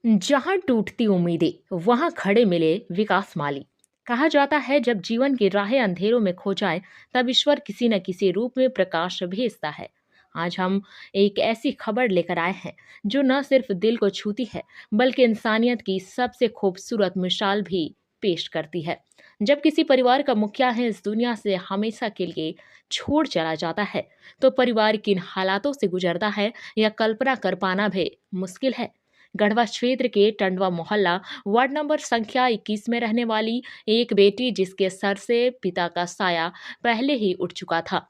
जहां टूटती उम्मीदें वहां खड़े मिले विकास माली। कहा जाता है जब जीवन की राहें अंधेरों में खो जाए तब ईश्वर किसी न किसी रूप में प्रकाश भेजता है। आज हम एक ऐसी खबर लेकर आए हैं जो न सिर्फ दिल को छूती है बल्कि इंसानियत की सबसे खूबसूरत मिसाल भी पेश करती है। जब किसी परिवार का मुखिया है इस दुनिया से हमेशा के लिए छोड़ चला जाता है तो परिवार किन हालातों से गुजरता है यह कल्पना कर पाना भी मुश्किल है। गढ़वा क्षेत्र के टंडवा मोहल्ला वार्ड नंबर संख्या 21 में रहने वाली एक बेटी जिसके सर से पिता का साया पहले ही उठ चुका था।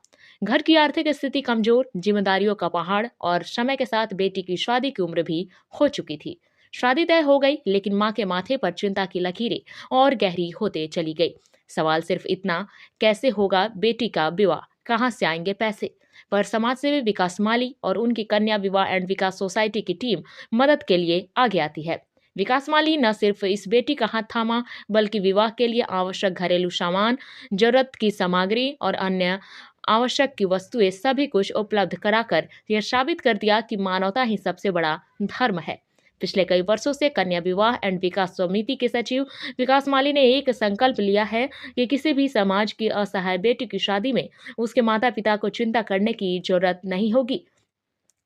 घर की आर्थिक स्थिति कमजोर, जिम्मेदारियों का पहाड़ और समय के साथ बेटी की शादी की उम्र भी हो चुकी थी। शादी तय हो गई लेकिन मां के माथे पर चिंता की लकीरें और गहरी होते चली गई। सवाल सिर्फ इतना, कैसे होगा बेटी का विवाह, कहां से आएंगे पैसे। पर समाज सेवी विकास माली और उनकी कन्या विवाह एंड विकास सोसाइटी की टीम मदद के लिए आगे आती है। विकास माली न सिर्फ इस बेटी का हाथ थामा बल्कि विवाह के लिए आवश्यक घरेलू सामान, जरूरत की सामग्री और अन्य आवश्यक की वस्तुएं सभी कुछ उपलब्ध कराकर यह साबित कर दिया कि मानवता ही सबसे बड़ा धर्म है। पिछले कई वर्षों से कन्या विवाह एंड विकास समिति के सचिव विकास माली ने एक संकल्प लिया है कि किसी भी समाज की असहाय बेटी की शादी में उसके माता पिता को चिंता करने की जरूरत नहीं होगी,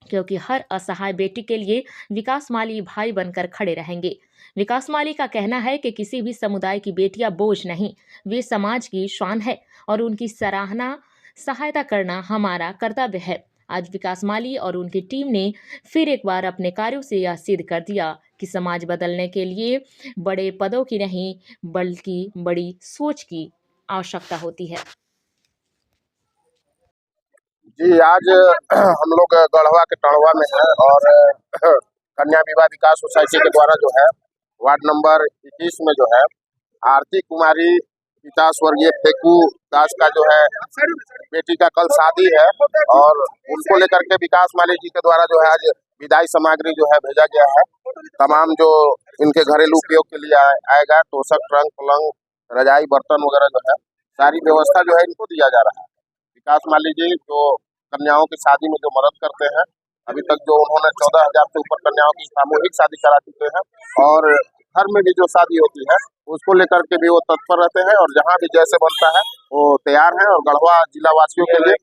क्योंकि हर असहाय बेटी के लिए विकास माली भाई बनकर खड़े रहेंगे। विकास माली का कहना है कि किसी भी समुदाय की बेटियां बोझ नहीं, वे समाज की शान है और उनकी सराहना सहायता करना हमारा कर्तव्य है। आज विकास माली और उनकी टीम ने फिर एक बार अपने कार्यों से यह सिद्ध कर दिया कि समाज बदलने के लिए बड़े पदों की नहीं बल्कि बड़ी सोच की आवश्यकता होती है। जी, आज हम लोग गढ़वा के टड़वा में हैं और कन्या विवाह विकास सोसाइटी के द्वारा जो है वार्ड नंबर 21 में जो है आरती कुमारी पिता स्वर्गीय फेकू दास का जो है बेटी का कल शादी है और उनको लेकर के विकास माली जी के द्वारा जो है आज विदाई सामग्री जो है भेजा गया है। तमाम जो इनके घरेलू उपयोग के लिए आएगा, तोशक, ट्रंक, पलंग, रजाई, बर्तन वगैरह जो है सारी व्यवस्था जो है इनको दिया जा रहा है। विकास माली जी जो कन्याओं की शादी में जो मदद करते हैं, अभी तक जो उन्होंने 14,000 से ऊपर कन्याओं की सामूहिक शादी करा चुके हैं और घर में भी जो शादी होती है उसको लेकर के भी वो तत्पर रहते हैं और जहाँ भी जैसे बनता है वो तैयार है। और गढ़वा जिला वासियों के लिए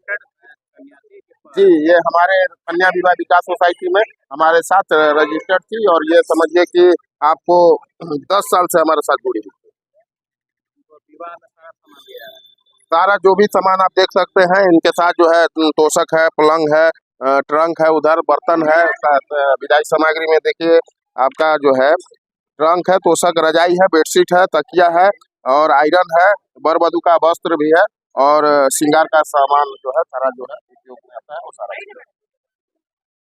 जी, ये हमारे कन्या विवाह विकास सोसाइटी में हमारे साथ रजिस्टर्ड थी और ये समझिए कि आपको 10 साल से हमारे साथ जुड़ी हुई। सारा जो भी सामान आप देख सकते हैं इनके साथ जो है तोशक है, पलंग है, ट्रंक है, उधर बर्तन है। विदाई सामग्री में देखिए आपका जो है ट्रंक है, तोशक, रजाई है, बेडशीट है, तकिया है और आयरन है, वर वधू का वस्त्र भी है और श्रृंगार का सामान जो है सारा जो है उपयोग में आता है वो सारा।